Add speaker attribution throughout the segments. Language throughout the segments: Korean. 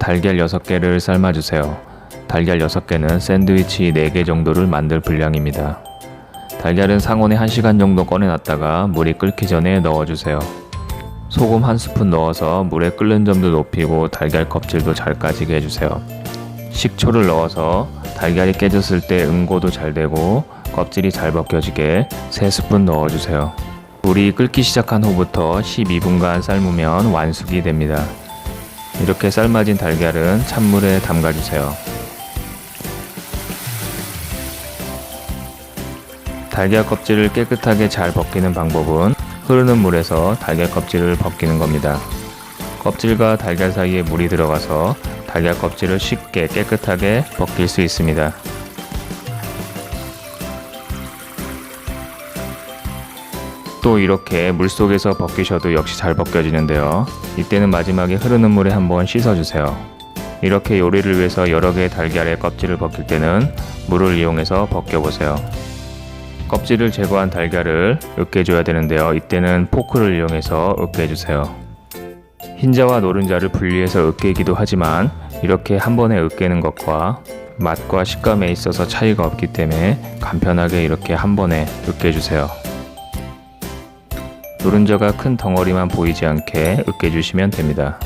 Speaker 1: 달걀 6개를 삶아주세요. 달걀 6개는 샌드위치 4개 정도를 만들 분량입니다. 달걀은 상온에 1시간 정도 꺼내놨다가 물이 끓기 전에 넣어주세요. 소금 1스푼 넣어서 물에 끓는 점도 높이고 달걀 껍질도 잘 까지게 해주세요. 식초를 넣어서 달걀이 깨졌을 때 응고도 잘 되고 껍질이 잘 벗겨지게 3스푼 넣어주세요. 물이 끓기 시작한 후부터 12분간 삶으면 완숙이 됩니다. 이렇게 삶아진 달걀은 찬물에 담가주세요. 달걀 껍질을 깨끗하게 잘 벗기는 방법은 흐르는 물에서 달걀 껍질을 벗기는 겁니다. 껍질과 달걀 사이에 물이 들어가서 달걀 껍질을 쉽게 깨끗하게 벗길 수 있습니다. 또 이렇게 물속에서 벗기셔도 역시 잘 벗겨지는데요. 이때는 마지막에 흐르는 물에 한번 씻어주세요. 이렇게 요리를 위해서 여러 개의 달걀의 껍질을 벗길 때는 물을 이용해서 벗겨보세요. 껍질을 제거한 달걀을 으깨줘야 되는데요. 이때는 포크를 이용해서 으깨주세요. 흰자와 노른자를 분리해서 으깨기도 하지만 이렇게 한 번에 으깨는 것과 맛과 식감에 있어서 차이가 없기 때문에 간편하게 이렇게 한 번에 으깨주세요. 노른자가 큰 덩어리만 보이지 않게 으깨주시면 됩니다.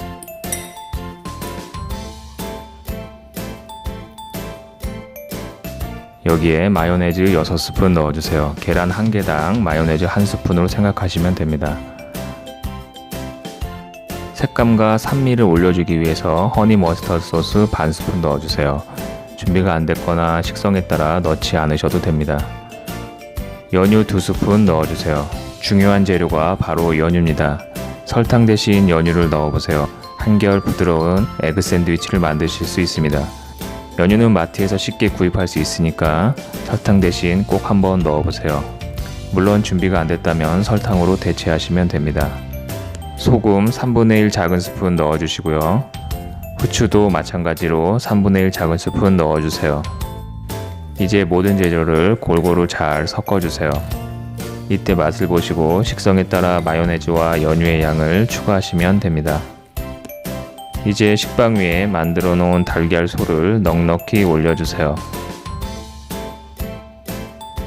Speaker 1: 여기에 마요네즈 6스푼 넣어주세요. 계란 1개당 마요네즈 1스푼으로 생각하시면 됩니다. 색감과 산미를 올려주기 위해서 허니 머스터드 소스 반 스푼 넣어주세요. 준비가 안 됐거나 식성에 따라 넣지 않으셔도 됩니다. 연유 2스푼 넣어주세요. 중요한 재료가 바로 연유입니다. 설탕 대신 연유를 넣어보세요. 한결 부드러운 에그 샌드위치를 만드실 수 있습니다. 연유는 마트에서 쉽게 구입할 수 있으니까 설탕 대신 꼭 한번 넣어보세요. 물론 준비가 안 됐다면 설탕으로 대체하시면 됩니다. 소금 3분의 1 작은 스푼 넣어주시고요. 후추도 마찬가지로 3분의 1 작은 스푼 넣어주세요. 이제 모든 재료를 골고루 잘 섞어주세요. 이때 맛을 보시고 식성에 따라 마요네즈와 연유의 양을 추가하시면 됩니다. 이제 식빵 위에 만들어 놓은 달걀 소를 넉넉히 올려주세요.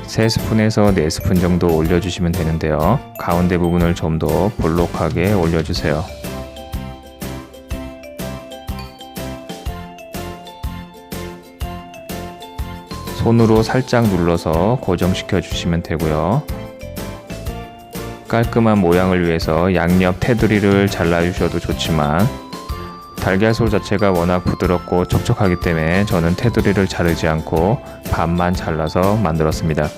Speaker 1: 3스푼에서 4스푼 정도 올려주시면 되는데요. 가운데 부분을 좀 더 볼록하게 올려주세요. 손으로 살짝 눌러서 고정시켜 주시면 되고요. 깔끔한 모양을 위해서 양옆 테두리를 잘라주셔도 좋지만 달걀솔 자체가 워낙 부드럽고 촉촉하기 때문에 저는 테두리를 자르지 않고 반만 잘라서 만들었습니다.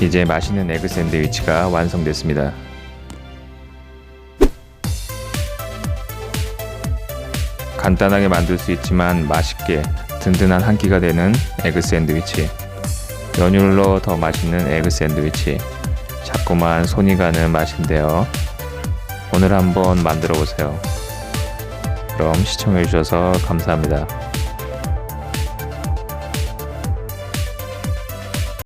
Speaker 1: 이제 맛있는 에그 샌드위치가 완성됐습니다. 간단하게 만들 수 있지만 맛있게 든든한 한 끼가 되는 에그 샌드위치, 연유를 넣어 더 맛있는 에그 샌드위치, 자꾸만 손이 가는 맛인데요. 오늘 한번 만들어 보세요. 그럼 시청해 주셔서 감사합니다.